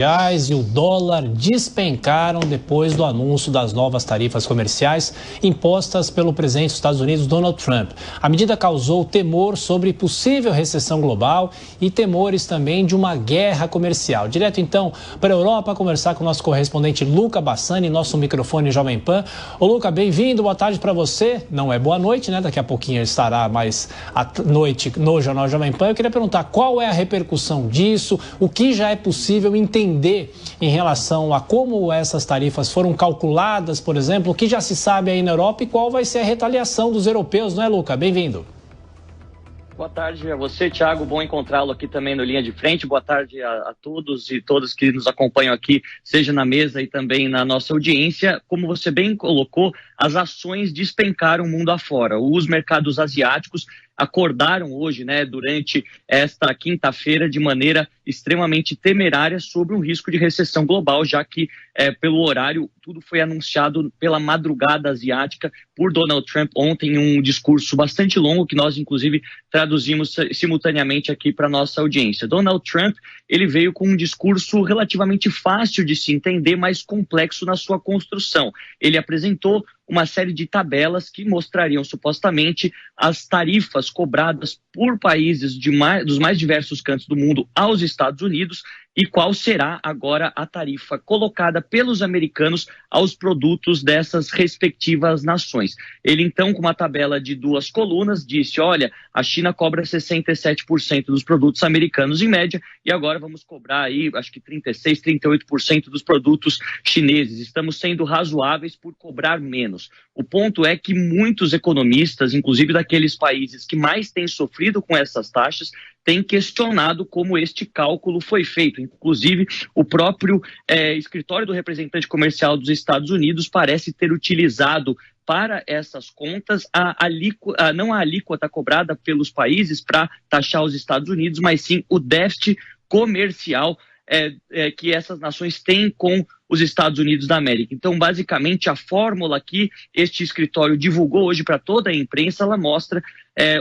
E o dólar despencaram depois do anúncio das novas tarifas comerciais impostas pelo presidente dos Estados Unidos, Donald Trump. A medida causou temor sobre possível recessão global e temores também de uma guerra comercial. Direto então para a Europa, conversar com o nosso correspondente Luca Bassani, nosso microfone Jovem Pan. Ô Luca, bem-vindo, boa tarde para você. Não é boa noite, né? Daqui a pouquinho estará mais à noite no Jornal Jovem Pan. Eu queria perguntar qual é a repercussão disso, o que já é possível entender em relação a como essas tarifas foram calculadas, por exemplo, o que já se sabe aí na Europa e qual vai ser a retaliação dos europeus, não é, Luca? Bem-vindo. Boa tarde a você, Thiago. Bom encontrá-lo aqui também no Linha de Frente. Boa tarde a todos e todas que nos acompanham aqui, seja na mesa e também na nossa audiência. Como você bem colocou, as ações despencaram mundo afora. Os mercados asiáticos acordaram hoje, durante esta quinta-feira, de maneira extremamente temerária sobre um risco de recessão global, já que, pelo horário, tudo foi anunciado pela madrugada asiática por Donald Trump ontem, em um discurso bastante longo, que nós, inclusive, traduzimos simultaneamente aqui para a nossa audiência. Donald Trump, ele veio com um discurso relativamente fácil de se entender, mas complexo na sua construção. Ele apresentou uma série de tabelas que mostrariam supostamente as tarifas cobradas por países dos mais diversos cantos do mundo aos Estados Unidos e qual será agora a tarifa colocada pelos americanos aos produtos dessas respectivas nações. Ele então, com uma tabela de 2 colunas, disse, olha, a China cobra 67% dos produtos americanos em média e agora vamos cobrar aí, acho que 36%, 38% dos produtos chineses. Estamos sendo razoáveis por cobrar menos. O ponto é que muitos economistas, inclusive daqueles países que mais têm sofrido com essas taxas, têm questionado como este cálculo foi feito. Inclusive, o próprio escritório do representante comercial dos Estados Unidos parece ter utilizado para essas contas não a alíquota cobrada pelos países para taxar os Estados Unidos, mas sim o déficit comercial que essas nações têm com os Estados Unidos da América. Então, basicamente, a fórmula que este escritório divulgou hoje para toda a imprensa, ela mostra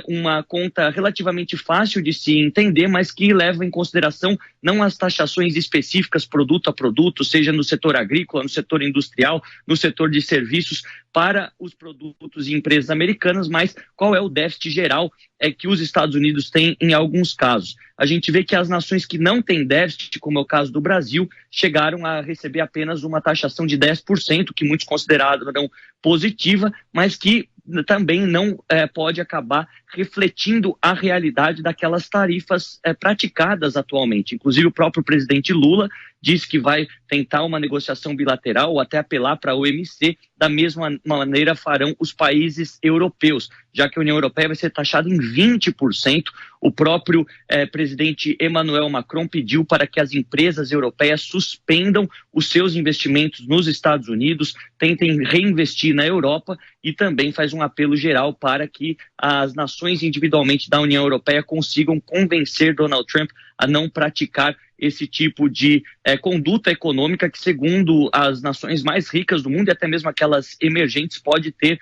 uma conta relativamente fácil de se entender, mas que leva em consideração não as taxações específicas produto a produto, seja no setor agrícola, no setor industrial, no setor de serviços, para os produtos e empresas americanas, mas qual é o déficit geral que os Estados Unidos têm em alguns casos. A gente vê que as nações que não têm déficit, como é o caso do Brasil, chegaram a receber apenas uma taxação de 10%, que muitos consideraram positiva, mas que também não pode acabar refletindo a realidade daquelas tarifas praticadas atualmente. Inclusive, o próprio presidente Lula disse que vai tentar uma negociação bilateral ou até apelar para a OMC. Da mesma maneira farão os países europeus, já que a União Europeia vai ser taxada em 20%. O próprio presidente Emmanuel Macron pediu para que as empresas europeias suspendam os seus investimentos nos Estados Unidos, tentem reinvestir na Europa e também faz um apelo geral para que as nações individualmente da União Europeia consigam convencer Donald Trump a não praticar esse tipo de conduta econômica que, segundo as nações mais ricas do mundo e até mesmo aquelas emergentes, pode ter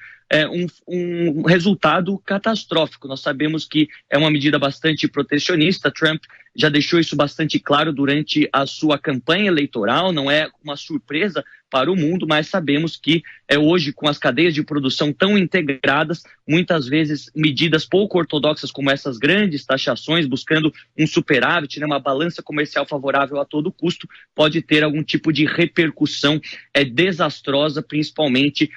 um resultado catastrófico. Nós sabemos que é uma medida bastante protecionista. Trump já deixou isso bastante claro durante a sua campanha eleitoral, não é uma surpresa para o mundo, mas sabemos que hoje, com as cadeias de produção tão integradas, muitas vezes medidas pouco ortodoxas como essas grandes taxações, buscando um superávit, uma balança comercial favorável a todo custo, pode ter algum tipo de repercussão desastrosa, principalmente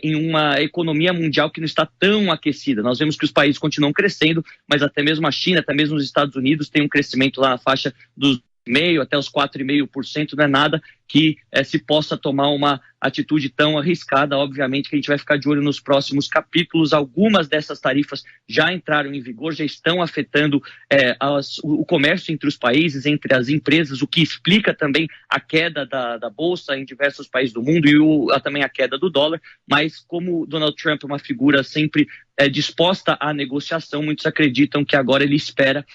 em uma economia mundial que não está tão aquecida. Nós vemos que os países continuam crescendo, mas até mesmo a China, até mesmo os Estados Unidos têm um crescimento lá na faixa dos 0,5% até os 4,5%, não é nada que se possa tomar uma atitude tão arriscada. Obviamente que a gente vai ficar de olho nos próximos capítulos. Algumas dessas tarifas já entraram em vigor, já estão afetando o comércio entre os países, entre as empresas, o que explica também a queda da Bolsa em diversos países do mundo e também a queda do dólar. Mas como Donald Trump é uma figura sempre disposta à negociação, muitos acreditam que agora ele espera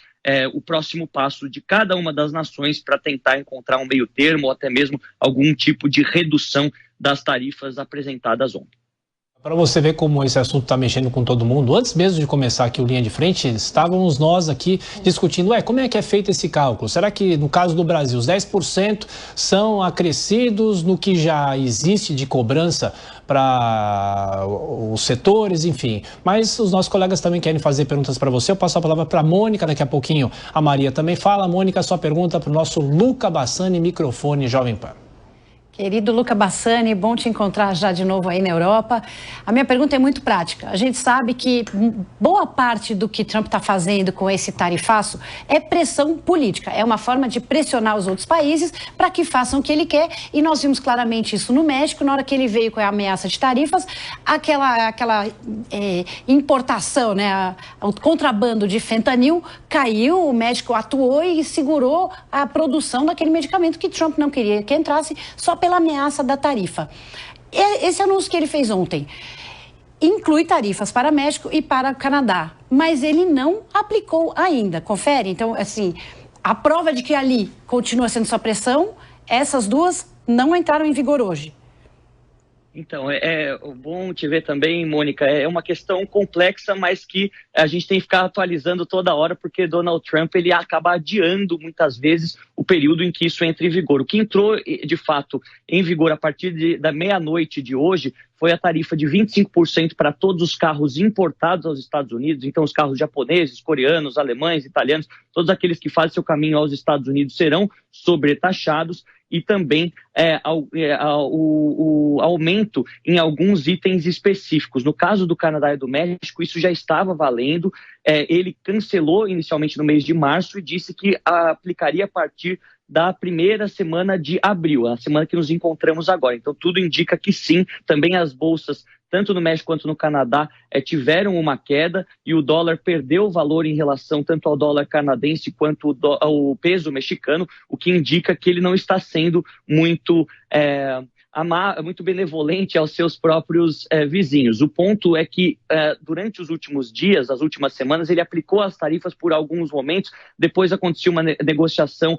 o próximo passo de cada uma das nações para tentar encontrar um meio termo ou até mesmo algum tipo de redução das tarifas apresentadas ontem. Para você ver como esse assunto está mexendo com todo mundo, antes mesmo de começar aqui o Linha de Frente, estávamos nós aqui discutindo, como é que é feito esse cálculo? Será que no caso do Brasil os 10% são acrescidos no que já existe de cobrança para os setores, enfim. Mas os nossos colegas também querem fazer perguntas para você. Eu passo a palavra para a Mônica, daqui a pouquinho a Maria também fala. Mônica, sua pergunta para o nosso Luca Bassani, microfone Jovem Pan. Querido Luca Bassani, bom te encontrar já de novo aí na Europa. A minha pergunta é muito prática. A gente sabe que boa parte do que Trump está fazendo com esse tarifaço é pressão política. É uma forma de pressionar os outros países para que façam o que ele quer. E nós vimos claramente isso no México, na hora que ele veio com a ameaça de tarifas, aquela importação, né, o contrabando de fentanil caiu, o México atuou e segurou a produção daquele medicamento que Trump não queria que entrasse, só pela ameaça da tarifa. Esse anúncio que ele fez ontem inclui tarifas para México e para o Canadá, mas ele não aplicou ainda. Confere? Então, assim, a prova de que ali continua sendo só pressão, essas duas não entraram em vigor hoje. Então, bom te ver também, Mônica. É uma questão complexa, mas que a gente tem que ficar atualizando toda hora, porque Donald Trump ele acaba adiando muitas vezes o período em que isso entra em vigor. O que entrou, de fato, em vigor a partir da meia-noite de hoje foi a tarifa de 25% para todos os carros importados aos Estados Unidos. Então, os carros japoneses, coreanos, alemães, italianos, todos aqueles que fazem seu caminho aos Estados Unidos serão sobretaxados. E também o aumento em alguns itens específicos. No caso do Canadá e do México, isso já estava valendo. Ele cancelou inicialmente no mês de março e disse que aplicaria a partir da primeira semana de abril, a semana que nos encontramos agora. Então, tudo indica que sim, também as bolsas, tanto no México quanto no Canadá, tiveram uma queda e o dólar perdeu valor em relação tanto ao dólar canadense quanto ao peso mexicano, o que indica que ele não está sendo muito benevolente aos seus próprios vizinhos. O ponto é que durante os últimos dias, as últimas semanas, ele aplicou as tarifas por alguns momentos, depois aconteceu uma negociação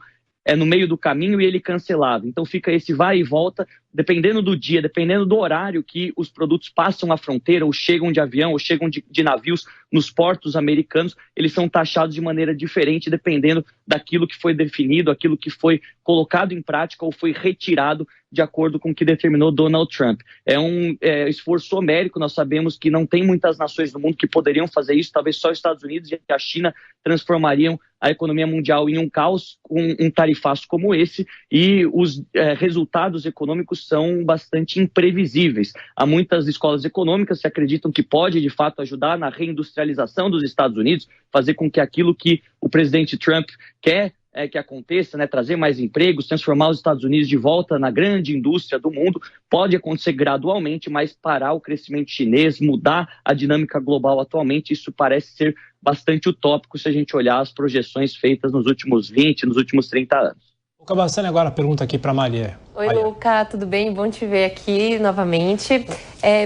no meio do caminho e ele cancelava. Então fica esse vai e volta, dependendo do dia, dependendo do horário que os produtos passam a fronteira, ou chegam de avião, ou chegam de navios nos portos americanos, eles são taxados de maneira diferente, dependendo daquilo que foi definido, aquilo que foi colocado em prática ou foi retirado de acordo com o que determinou Donald Trump. É um esforço homérico, nós sabemos que não tem muitas nações do mundo que poderiam fazer isso, talvez só os Estados Unidos e a China transformariam a economia mundial em um caos com um tarifaço como esse, e os resultados econômicos são bastante imprevisíveis. Há muitas escolas econômicas que acreditam que pode, de fato, ajudar na reindustrialização dos Estados Unidos, fazer com que aquilo que o presidente Trump quer que aconteça, né, trazer mais empregos, transformar os Estados Unidos de volta na grande indústria do mundo, pode acontecer gradualmente, mas parar o crescimento chinês, mudar a dinâmica global atualmente, isso parece ser bastante utópico se a gente olhar as projeções feitas nos últimos 20, nos últimos 30 anos. Luca Bassani, agora a pergunta aqui para a Maria. Oi, Luca, tudo bem? Bom te ver aqui novamente.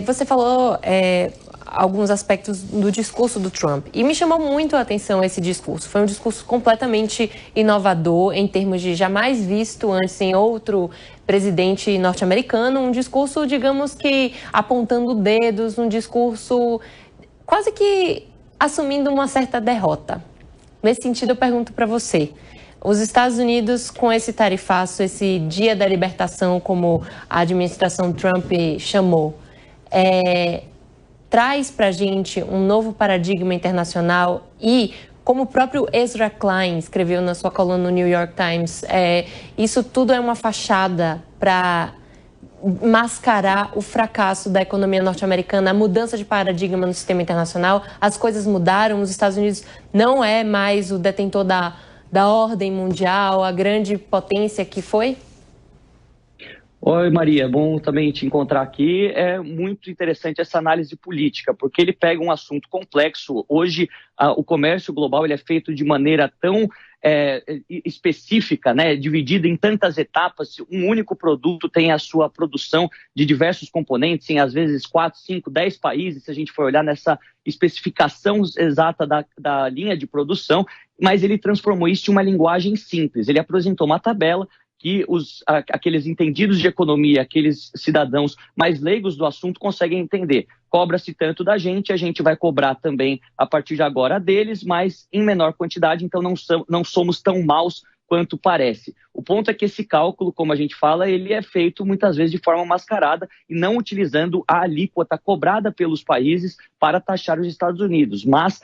Você falou alguns aspectos do discurso do Trump e me chamou muito a atenção esse discurso. Foi um discurso completamente inovador em termos de jamais visto antes em outro presidente norte-americano, um discurso, digamos que apontando dedos, um discurso quase que assumindo uma certa derrota. Nesse sentido, eu pergunto para você, os Estados Unidos, com esse tarifaço, esse dia da libertação, como a administração Trump chamou, traz para a gente um novo paradigma internacional e, como o próprio Ezra Klein escreveu na sua coluna no New York Times, isso tudo é uma fachada para mascarar o fracasso da economia norte-americana, a mudança de paradigma no sistema internacional. As coisas mudaram, os Estados Unidos não é mais o detentor da ordem mundial, a grande potência que foi? Oi, Maria, bom também te encontrar aqui. É muito interessante essa análise política, porque ele pega um assunto complexo. Hoje, o comércio global ele é feito de maneira tão específica, né, dividida em tantas etapas. Um único produto tem a sua produção de diversos componentes, em às vezes 4, 5, 10 países, se a gente for olhar nessa especificação exata da linha de produção, mas ele transformou isso em uma linguagem simples. Ele apresentou uma tabela que aqueles entendidos de economia, aqueles cidadãos mais leigos do assunto conseguem entender. Cobra-se tanto da gente, a gente vai cobrar também a partir de agora deles, mas em menor quantidade, então não somos tão maus quanto parece. O ponto é que esse cálculo, como a gente fala, ele é feito muitas vezes de forma mascarada e não utilizando a alíquota cobrada pelos países para taxar os Estados Unidos, mas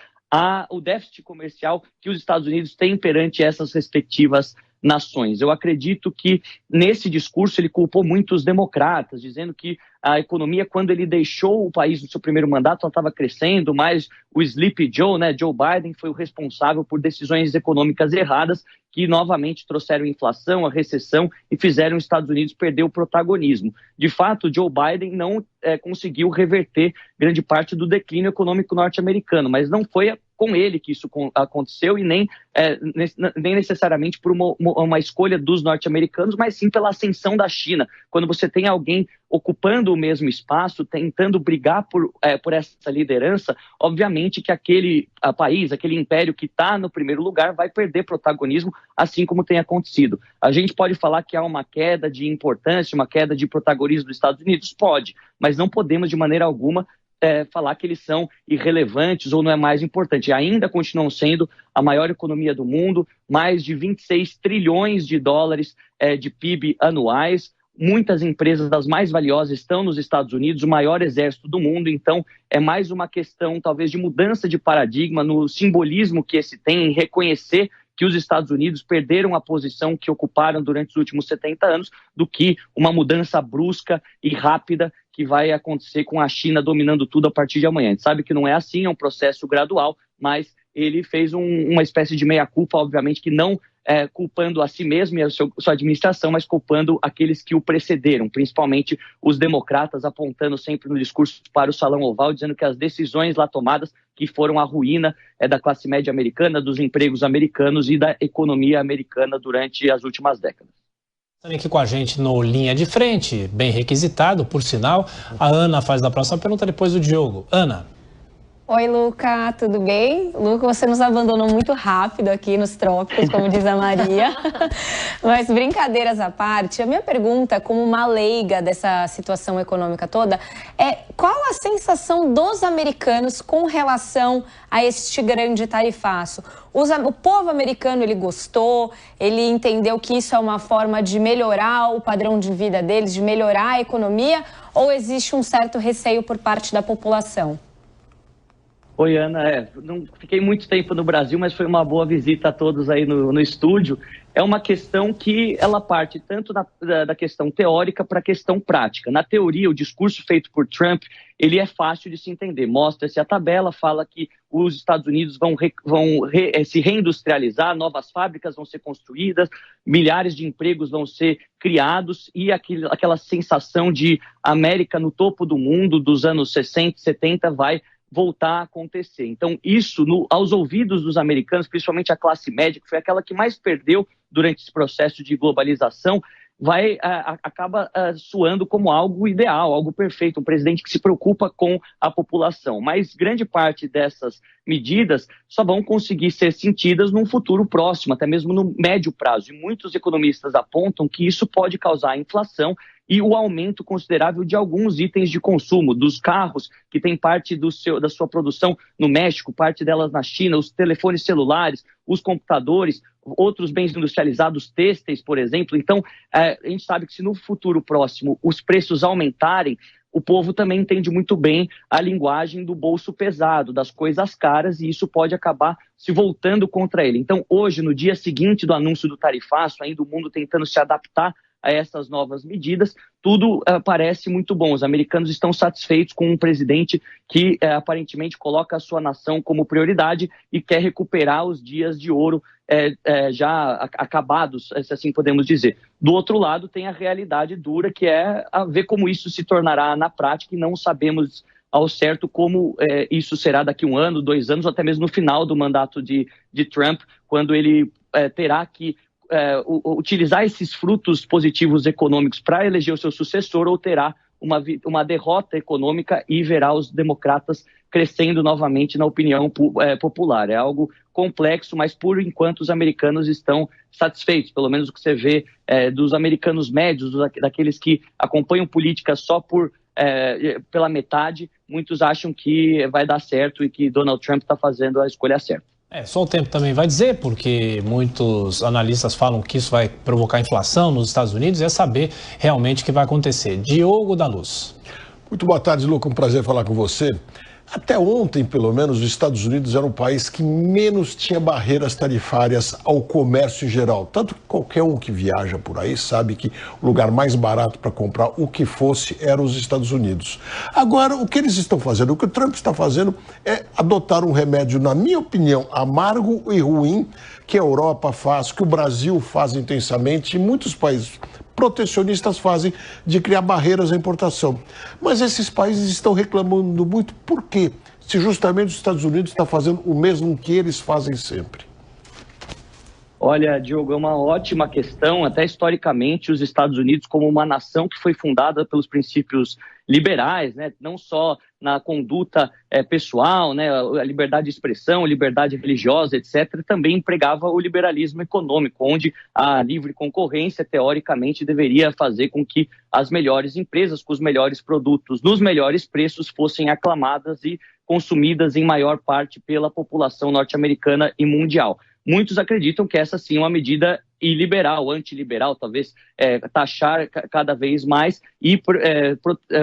o déficit comercial que os Estados Unidos têm perante essas respectivas nações. Eu acredito que nesse discurso ele culpou muito os democratas, dizendo que a economia, quando ele deixou o país no seu primeiro mandato, ela estava crescendo, mas o Sleepy Joe, Joe Biden, foi o responsável por decisões econômicas erradas que novamente trouxeram inflação, a recessão e fizeram os Estados Unidos perder o protagonismo. De fato, Joe Biden não conseguiu reverter grande parte do declínio econômico norte-americano, mas não foi com ele que isso aconteceu e nem necessariamente por uma escolha dos norte-americanos, mas sim pela ascensão da China. Quando você tem alguém ocupando o mesmo espaço, tentando brigar por essa liderança, obviamente que aquele país, aquele império que está no primeiro lugar vai perder protagonismo, assim como tem acontecido. A gente pode falar que há uma queda de importância, uma queda de protagonismo dos Estados Unidos? Pode, mas não podemos de maneira alguma falar que eles são irrelevantes ou não é mais importante. Ainda continuam sendo a maior economia do mundo, mais de 26 trilhões de dólares de PIB anuais. Muitas empresas das mais valiosas estão nos Estados Unidos, o maior exército do mundo, então é mais uma questão talvez de mudança de paradigma no simbolismo que esse tem em reconhecer que os Estados Unidos perderam a posição que ocuparam durante os últimos 70 anos, do que uma mudança brusca e rápida que vai acontecer com a China dominando tudo a partir de amanhã. A gente sabe que não é assim, é um processo gradual, mas ele fez uma espécie de meia-culpa, obviamente que não culpando a si mesmo e a sua administração, mas culpando aqueles que o precederam, principalmente os democratas, apontando sempre no discurso para o Salão Oval, dizendo que as decisões lá tomadas que foram a ruína da classe média americana, dos empregos americanos e da economia americana durante as últimas décadas. Também aqui com a gente no Linha de Frente, bem requisitado, por sinal. A Ana faz a próxima pergunta depois do Diogo. Ana. Oi, Luca, tudo bem? Luca, você nos abandonou muito rápido aqui nos trópicos, como diz a Maria. Mas brincadeiras à parte, a minha pergunta, como uma leiga dessa situação econômica toda, é qual a sensação dos americanos com relação a este grande tarifaço? O povo americano, ele gostou, ele entendeu que isso é uma forma de melhorar o padrão de vida deles, de melhorar a economia, ou existe um certo receio por parte da população? Oi, Ana. Não fiquei muito tempo no Brasil, mas foi uma boa visita a todos aí no estúdio. É uma questão que ela parte tanto da questão teórica para a questão prática. Na teoria, o discurso feito por Trump, ele é fácil de se entender. Mostra-se a tabela, fala que os Estados Unidos vão se reindustrializar, novas fábricas vão ser construídas, milhares de empregos vão ser criados e aquela sensação de América no topo do mundo dos anos 60, 70 vai voltar a acontecer. Então, isso, aos ouvidos dos americanos, principalmente a classe média, que foi aquela que mais perdeu durante esse processo de globalização, acaba soando como algo ideal, algo perfeito, um presidente que se preocupa com a população. Mas grande parte dessas medidas só vão conseguir ser sentidas num futuro próximo, até mesmo no médio prazo. E muitos economistas apontam que isso pode causar inflação e o aumento considerável de alguns itens de consumo, dos carros, que tem parte da sua produção no México, parte delas na China, os telefones celulares, os computadores, outros bens industrializados, têxteis, por exemplo. Então, a gente sabe que se no futuro próximo os preços aumentarem, o povo também entende muito bem a linguagem do bolso pesado, das coisas caras, e isso pode acabar se voltando contra ele. Então, hoje, no dia seguinte do anúncio do tarifaço, ainda o mundo tentando se adaptar a essas novas medidas, tudo parece muito bom. Os americanos estão satisfeitos com um presidente que aparentemente coloca a sua nação como prioridade e quer recuperar os dias de ouro já acabados, se assim podemos dizer. Do outro lado, tem a realidade dura, que é a ver como isso se tornará na prática, e não sabemos ao certo como isso será daqui 1 ano, 2 anos, ou até mesmo no final do mandato de Trump, quando ele terá que utilizar esses frutos positivos econômicos para eleger o seu sucessor, ou terá uma derrota econômica e verá os democratas crescendo novamente na opinião popular. É algo complexo, mas por enquanto os americanos estão satisfeitos, pelo menos o que você vê dos americanos médios, daqueles que acompanham política só pela metade. Muitos acham que vai dar certo e que Donald Trump está fazendo a escolha certa. Só o tempo também vai dizer, porque muitos analistas falam que isso vai provocar inflação nos Estados Unidos, e é saber realmente o que vai acontecer. Diogo da Luz. Muito boa tarde, Luca, um prazer falar com você. Até ontem, pelo menos, os Estados Unidos era o país que menos tinha barreiras tarifárias ao comércio em geral. Tanto que qualquer um que viaja por aí sabe que o lugar mais barato para comprar o que fosse era os Estados Unidos. Agora, o que eles estão fazendo, o que o Trump está fazendo é adotar um remédio, na minha opinião, amargo e ruim, que a Europa faz, que o Brasil faz intensamente e muitos países protecionistas fazem, de criar barreiras à importação. Mas esses países estão reclamando muito. Por quê? Se justamente os Estados Unidos está fazendo o mesmo que eles fazem sempre. Olha, Diogo, é uma ótima questão. Até historicamente, os Estados Unidos, como uma nação que foi fundada pelos princípios liberais, né, não só na conduta pessoal, né, a liberdade de expressão, liberdade religiosa, etc., também empregava o liberalismo econômico, onde a livre concorrência, teoricamente, deveria fazer com que as melhores empresas, com os melhores produtos, nos melhores preços, fossem aclamadas e consumidas em maior parte pela população norte-americana e mundial. Muitos acreditam que essa sim é uma medida iliberal, antiliberal, talvez taxar cada vez mais e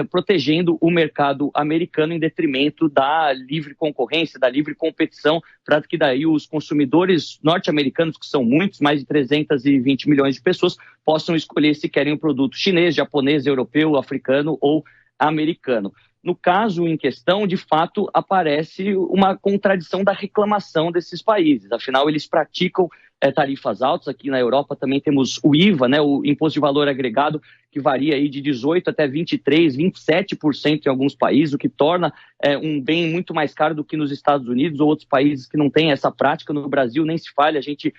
protegendo o mercado americano em detrimento da livre concorrência, da livre competição, para que daí os consumidores norte-americanos, que são muitos, mais de 320 milhões de pessoas, possam escolher se querem um produto chinês, japonês, europeu, africano ou americano. No caso em questão, de fato, aparece uma contradição da reclamação desses países. Afinal, eles praticam tarifas altas. Aqui na Europa também temos o IVA, né, o Imposto de Valor Agregado, que varia aí de 18% até 23%, 27% em alguns países, o que torna um bem muito mais caro do que nos Estados Unidos ou outros países que não têm essa prática. No Brasil nem se fala, a gente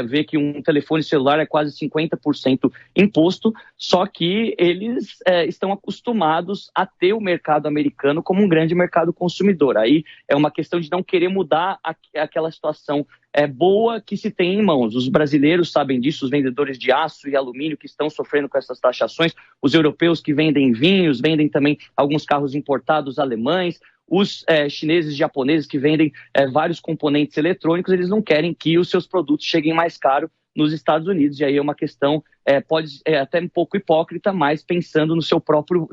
vê que um telefone celular é quase 50% imposto, só que eles estão acostumados a ter o mercado americano como um grande mercado consumidor. Aí é uma questão de não querer mudar aquela situação boa que se tem em mãos. Os brasileiros sabem disso, os vendedores de aço e alumínio que estão sofrendo com essas taxações, os europeus que vendem vinhos, vendem também alguns carros importados alemães, os chineses e japoneses que vendem vários componentes eletrônicos, eles não querem que os seus produtos cheguem mais caro nos Estados Unidos. E aí é uma questão, pode até um pouco hipócrita, mas pensando na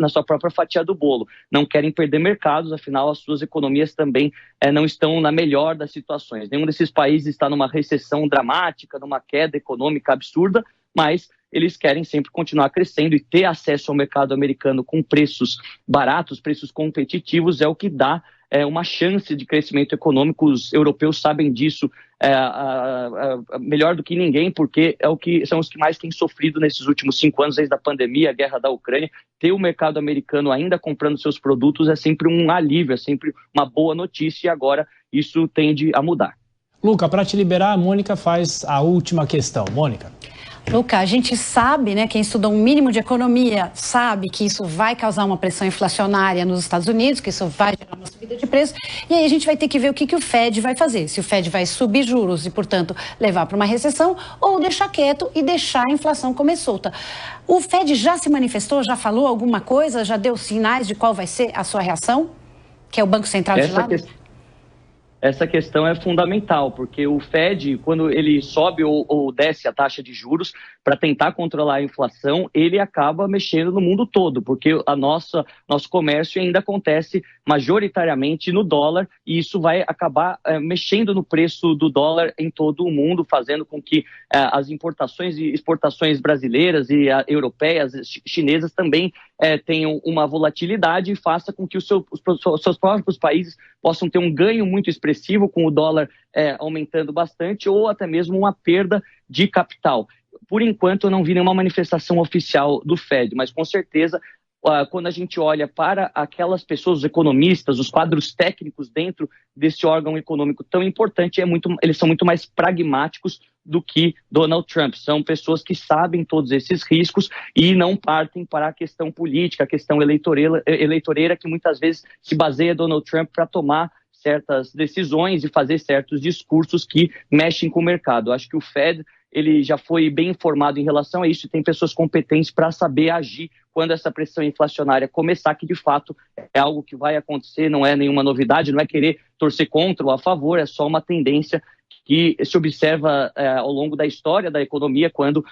sua própria fatia do bolo. Não querem perder mercados, afinal as suas economias também não estão na melhor das situações. Nenhum desses países está numa recessão dramática, numa queda econômica absurda, mas eles querem sempre continuar crescendo e ter acesso ao mercado americano com preços baratos, preços competitivos, é o que dá uma chance de crescimento econômico. Os europeus sabem disso melhor do que ninguém, porque são os que mais têm sofrido nesses últimos 5 anos, desde a pandemia, a guerra da Ucrânia. Ter o mercado americano ainda comprando seus produtos é sempre um alívio, é sempre uma boa notícia, e agora isso tende a mudar. Luca, para te liberar, a Mônica faz a última questão. Mônica. Luca, a gente sabe, né, quem estuda um mínimo de economia sabe que isso vai causar uma pressão inflacionária nos Estados Unidos, que isso vai gerar uma subida de preço, e aí a gente vai ter que ver o que o Fed vai fazer. Se o Fed vai subir juros e, portanto, levar para uma recessão, ou deixar quieto e deixar a inflação comer solta. O Fed já se manifestou, já falou alguma coisa, já deu sinais de qual vai ser a sua reação? Que é o Banco Central de lá? Essa questão é fundamental, porque o Fed, quando ele sobe ou desce a taxa de juros para tentar controlar a inflação, ele acaba mexendo no mundo todo, porque nosso comércio ainda acontece majoritariamente no dólar, e isso vai acabar mexendo no preço do dólar em todo o mundo, fazendo com que as importações e exportações brasileiras e europeias, chinesas também tenham uma volatilidade, e faça com que os seus próprios países possam ter um ganho muito expressivo com o dólar aumentando bastante, ou até mesmo uma perda de capital. Por enquanto, eu não vi nenhuma manifestação oficial do Fed, mas com certeza quando a gente olha para aquelas pessoas, os economistas, os quadros técnicos dentro desse órgão econômico tão importante, eles são muito mais pragmáticos do que Donald Trump. São pessoas que sabem todos esses riscos e não partem para a questão política, a questão eleitoreira que muitas vezes se baseia Donald Trump para tomar certas decisões e fazer certos discursos que mexem com o mercado. Acho que o Fed ele já foi bem informado em relação a isso e tem pessoas competentes para saber agir quando essa pressão inflacionária começar, que de fato é algo que vai acontecer, não é nenhuma novidade, não é querer torcer contra ou a favor, é só uma tendência que se observa ao longo da história da economia, quando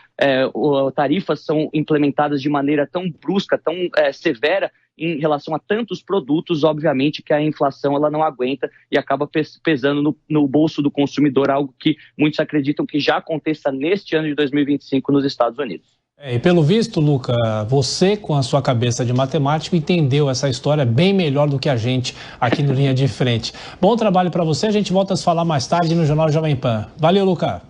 tarifas são implementadas de maneira tão brusca, tão severa em relação a tantos produtos, obviamente que a inflação ela não aguenta e acaba pesando no bolso do consumidor, algo que muitos acreditam que já aconteça neste ano de 2025 nos Estados Unidos. E pelo visto, Luca, você com a sua cabeça de matemático entendeu essa história bem melhor do que a gente aqui no Linha de Frente. Bom trabalho para você, a gente volta a se falar mais tarde no Jornal Jovem Pan. Valeu, Luca!